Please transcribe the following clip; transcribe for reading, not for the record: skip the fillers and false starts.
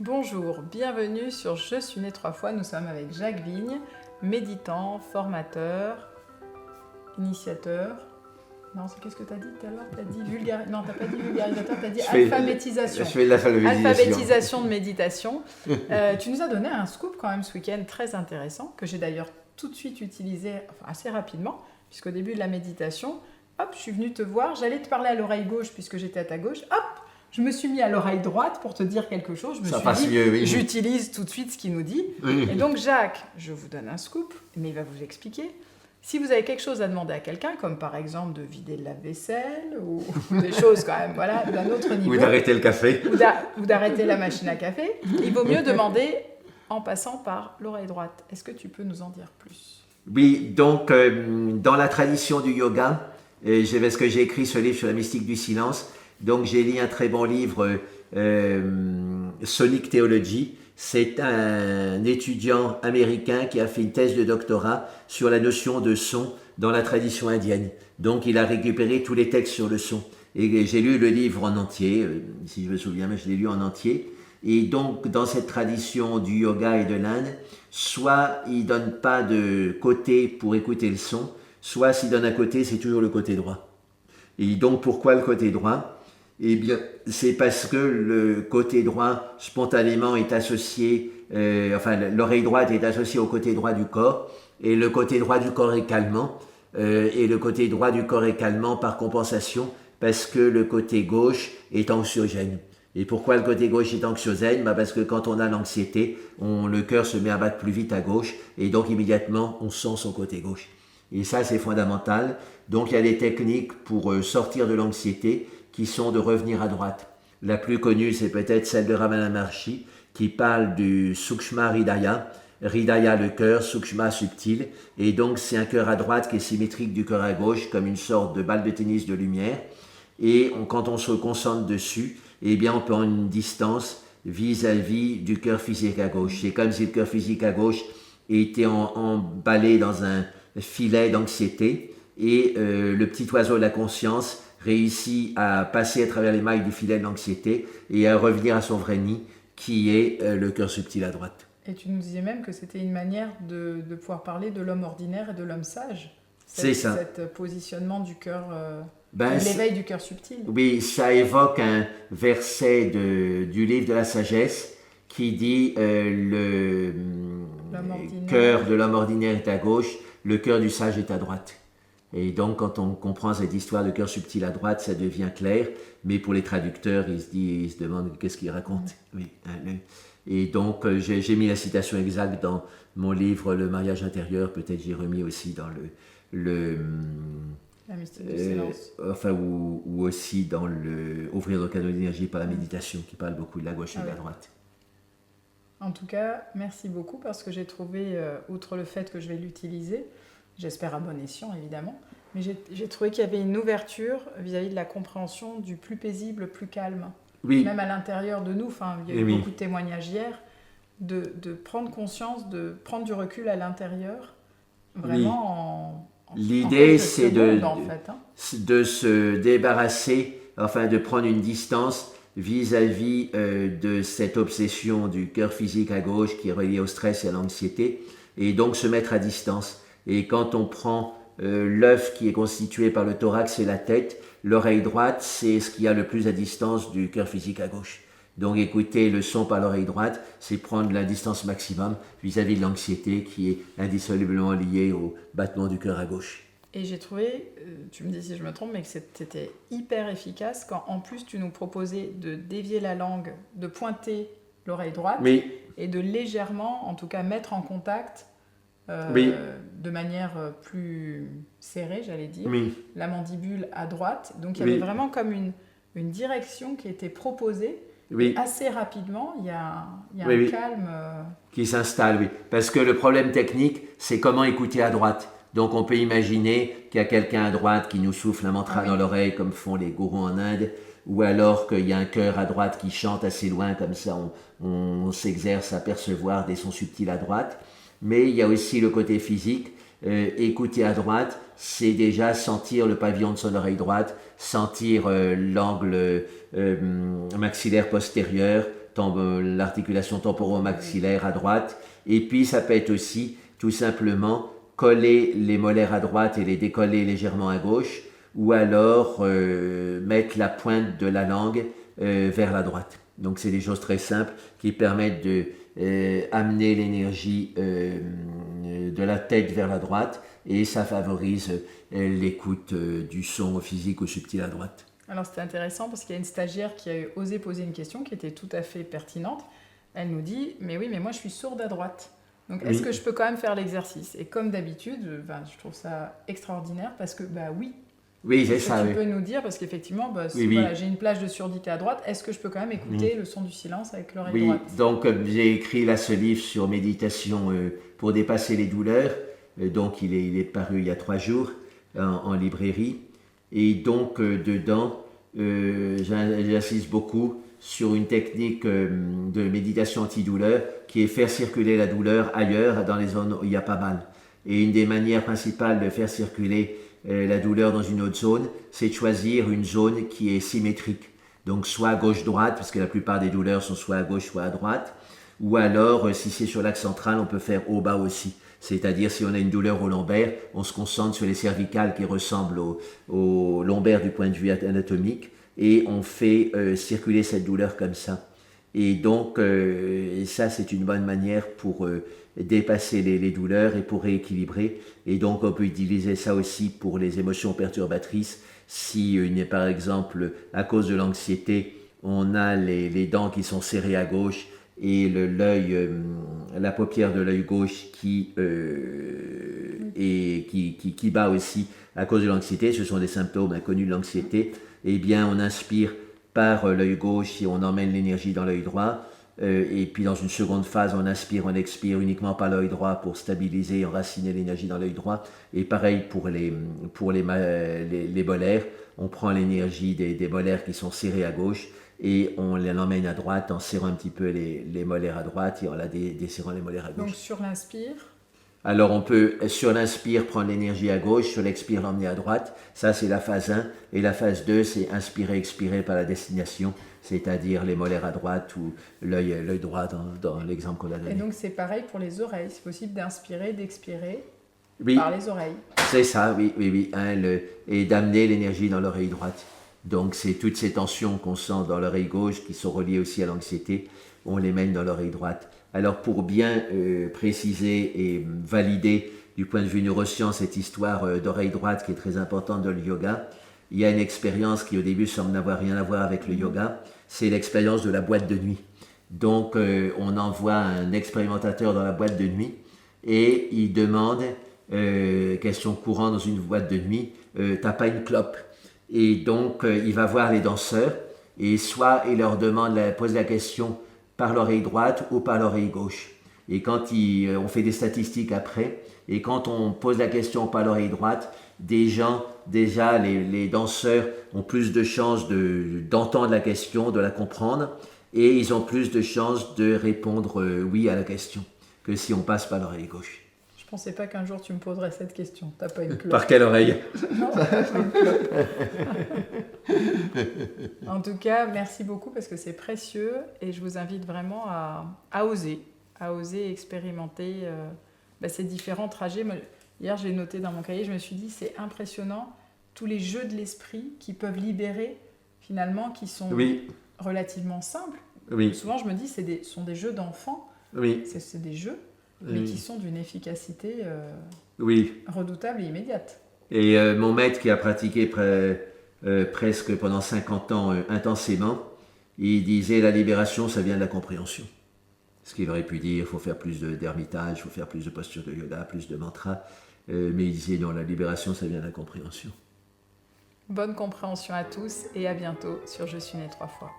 Bonjour, bienvenue sur Je suis né 3 fois. Nous sommes avec Jacques Vigne, méditant, formateur, initiateur. Non, c'est qu'est-ce que tu as dit tout à l'heure? Tu as dit Non, tu n'as pas dit vulgarisateur, tu as dit alphabétisation. Je fais de l'alphabétisation. Alphabétisation de méditation. Tu nous as donné un scoop quand même ce week-end très intéressant, que j'ai d'ailleurs tout de suite utilisé assez rapidement, puisqu'au début de la méditation, hop, je suis venue te voir, j'allais te parler à l'oreille gauche puisque j'étais à ta gauche, hop, je me suis mis à l'oreille droite pour te dire quelque chose. Je me suis dit, mieux, oui. J'utilise tout de suite ce qu'il nous dit. Oui. Et donc, Jacques, je vous donne un scoop, mais il va vous expliquer. Si vous avez quelque chose à demander à quelqu'un, comme par exemple de vider le lave-vaisselle ou des choses quand même, voilà, d'un autre niveau. Ou d'arrêter le café. Ou d'arrêter la machine à café, il vaut mieux demander en passant par l'oreille droite. Est-ce que tu peux nous en dire plus? Oui, donc dans la tradition du yoga, parce que j'ai écrit ce livre sur la mystique du silence, donc j'ai lu un très bon livre, Sonic Theology. C'est un étudiant américain qui a fait une thèse de doctorat sur la notion de son dans la tradition indienne. Donc il a récupéré tous les textes sur le son. Et j'ai lu le livre en entier, si je me souviens, mais je l'ai lu en entier. Et donc dans cette tradition du yoga et de l'Inde, soit il ne donne pas de côté pour écouter le son, soit s'il donne un côté, c'est toujours le côté droit. Et donc pourquoi le côté droit ? Eh bien, c'est parce que le côté droit, spontanément, est associé, l'oreille droite est associée au côté droit du corps, et le côté droit du corps est calmant, et le côté droit du corps est calmant par compensation, parce que le côté gauche est anxiogène. Et pourquoi le côté gauche est anxiogène ? Parce que quand on a l'anxiété, le cœur se met à battre plus vite à gauche, et donc immédiatement, on sent son côté gauche. Et ça, c'est fondamental. Donc, il y a des techniques pour sortir de l'anxiété, qui sont de revenir à droite. La plus connue, c'est peut-être celle de Ramana Maharshi, qui parle du Sukshma Hridaya. Hridaya, le cœur, Sukshma, subtil. Et donc, c'est un cœur à droite qui est symétrique du cœur à gauche, comme une sorte de balle de tennis de lumière. Et quand on se concentre dessus, eh bien, on peut en une distance vis-à-vis du cœur physique à gauche. C'est comme si le cœur physique à gauche était emballé dans un filet d'anxiété. Et le petit oiseau de la conscience réussit à passer à travers les mailles du filet de l'anxiété et à revenir à son vrai nid, qui est le cœur subtil à droite. Et tu nous disais même que c'était une manière de pouvoir parler de l'homme ordinaire et de l'homme sage. C'est ça. Cet positionnement du cœur, l'éveil du cœur subtil. Oui, ça évoque un verset du livre de la sagesse qui dit le cœur de l'homme ordinaire est à gauche, le cœur du sage est à droite. Et donc, quand on comprend cette histoire de cœur subtil à droite, ça devient clair. Mais pour les traducteurs, ils se demandent qu'est-ce qu'ils racontent. Oui. Et donc, j'ai mis la citation exacte dans mon livre Le mariage intérieur. Peut-être j'ai remis aussi dans la mystique du silence. Ou aussi dans Ouvrir le canal d'énergie par la méditation, qui parle beaucoup de la gauche et de la droite. En tout cas, merci beaucoup parce que j'ai trouvé, outre le fait que je vais l'utiliser, j'espère à bon escient évidemment, mais j'ai trouvé qu'il y avait une ouverture vis-à-vis de la compréhension du plus paisible, plus calme. Oui. Même à l'intérieur de nous, il y a eu beaucoup de témoignages hier, de prendre conscience, de prendre du recul à l'intérieur, vraiment L'idée, c'est de se débarrasser, de prendre une distance vis-à-vis de cette obsession du cœur physique à gauche qui est reliée au stress et à l'anxiété, et donc se mettre à distance. Et quand on prend l'œuf qui est constitué par le thorax et la tête, l'oreille droite, c'est ce qui a le plus à distance du cœur physique à gauche. Donc écouter le son par l'oreille droite, c'est prendre la distance maximum vis-à-vis de l'anxiété qui est indissolublement liée au battement du cœur à gauche. Et j'ai trouvé, tu me dis si je me trompe, mais que c'était hyper efficace quand en plus tu nous proposais de dévier la langue, de pointer l'oreille droite et de légèrement, en tout cas mettre en contact de manière plus serrée, j'allais dire, la mandibule à droite. Donc il y avait vraiment comme une direction qui était proposée. Et assez rapidement, il y a un calme qui s'installe, parce que le problème technique, c'est comment écouter à droite. Donc on peut imaginer qu'il y a quelqu'un à droite qui nous souffle un mantra dans l'oreille, comme font les gourous en Inde, ou alors qu'il y a un chœur à droite qui chante assez loin, comme ça on s'exerce à percevoir des sons subtils à droite. Mais il y a aussi le côté physique. Écouter à droite, c'est déjà sentir le pavillon de son oreille droite, sentir l'angle maxillaire postérieur, l'articulation temporo-maxillaire à droite. Et puis ça peut être aussi tout simplement coller les molaires à droite et les décoller légèrement à gauche, ou alors mettre la pointe de la langue vers la droite. Donc c'est des choses très simples qui permettent de amener l'énergie de la tête vers la droite, et ça favorise l'écoute du son physique ou subtil à droite. Alors c'était intéressant parce qu'il y a une stagiaire qui a osé poser une question qui était tout à fait pertinente. Elle nous dit « mais oui, mais moi je suis sourde à droite. Donc est-ce que je peux quand même faire l'exercice ?» Et comme d'habitude, je trouve ça extraordinaire parce que oui. Oui, c'est ça. Tu peux nous dire, parce qu'effectivement, voilà, j'ai une plage de surdité à droite, est-ce que je peux quand même écouter le son du silence avec l'oreille droite? Donc j'ai écrit là ce livre sur méditation pour dépasser les douleurs. Donc il est paru il y a 3 jours en librairie. Et donc dedans, j'insiste beaucoup sur une technique de méditation antidouleur qui est faire circuler la douleur ailleurs, dans les zones où il y a pas mal. Et une des manières principales de faire circuler la douleur dans une autre zone, c'est de choisir une zone qui est symétrique. Donc soit à gauche-droite, parce que la plupart des douleurs sont soit à gauche, soit à droite. Ou alors, si c'est sur l'axe central, on peut faire haut-bas aussi. C'est-à-dire, si on a une douleur au lombaire, on se concentre sur les cervicales qui ressemblent au lombaire du point de vue anatomique, et on fait circuler cette douleur comme ça. Et donc, ça, c'est une bonne manière pour dépasser les douleurs et pour rééquilibrer. Et donc, on peut utiliser ça aussi pour les émotions perturbatrices. Si, par exemple, à cause de l'anxiété, on a les dents qui sont serrées à gauche et la paupière de l'œil gauche qui bat aussi à cause de l'anxiété, ce sont des symptômes inconnus de l'anxiété, eh bien on inspire par l'œil gauche et on emmène l'énergie dans l'œil droit, et puis dans une seconde phase on inspire, on expire uniquement par l'œil droit pour stabiliser et enraciner l'énergie dans l'œil droit, et pareil pour les molaires, on prend l'énergie des molaires qui sont serrés à gauche, et on l'emmène à droite en serrant un petit peu les molaires à droite et en la desserrant les molaires à gauche. Donc sur l'inspire? Alors on peut sur l'inspire prendre l'énergie à gauche, sur l'expire l'emmener à droite, ça c'est la phase 1, et la phase 2 c'est inspirer, expirer par la destination, c'est-à-dire les molaires à droite ou l'œil droit dans l'exemple qu'on a donné. Et donc c'est pareil pour les oreilles, c'est possible d'inspirer, d'expirer oui, par les oreilles? C'est ça, oui, et d'amener l'énergie dans l'oreille droite. Donc c'est toutes ces tensions qu'on sent dans l'oreille gauche qui sont reliées aussi à l'anxiété, on les mène dans l'oreille droite. Alors pour bien préciser et valider du point de vue neurosciences cette histoire d'oreille droite qui est très importante dans le yoga, il y a une expérience qui au début semble n'avoir rien à voir avec le yoga, c'est l'expérience de la boîte de nuit. Donc on envoie un expérimentateur dans la boîte de nuit et il demande, question courante dans une boîte de nuit, t'as pas une clope? Et donc, il va voir les danseurs, et soit il leur pose la question par l'oreille droite ou par l'oreille gauche. Et quand on fait des statistiques après, et quand on pose la question par l'oreille droite, déjà les danseurs ont plus de chances d'entendre la question, de la comprendre, et ils ont plus de chances de répondre oui à la question, que si on passe par l'oreille gauche. Je pensais pas qu'un jour tu me poserais cette question. T'as pas une clope? Par quelle oreille? Non, t'as pas une clope. En tout cas, merci beaucoup parce que c'est précieux et je vous invite vraiment à oser expérimenter ces différents trajets. Hier, j'ai noté dans mon cahier, je me suis dit, c'est impressionnant tous les jeux de l'esprit qui peuvent libérer finalement, qui sont relativement simples. Oui. Souvent, je me dis, ce sont des jeux d'enfants. Oui. C'est des jeux. Mais qui sont d'une efficacité redoutable et immédiate. Et mon maître qui a pratiqué presque pendant 50 ans intensément, il disait la libération, ça vient de la compréhension. Ce qu'il aurait pu dire, il faut faire plus d'ermitage, il faut faire plus de postures de yoga, plus de mantras. Mais il disait non, la libération, ça vient de la compréhension. Bonne compréhension à tous et à bientôt sur Je suis né 3 fois.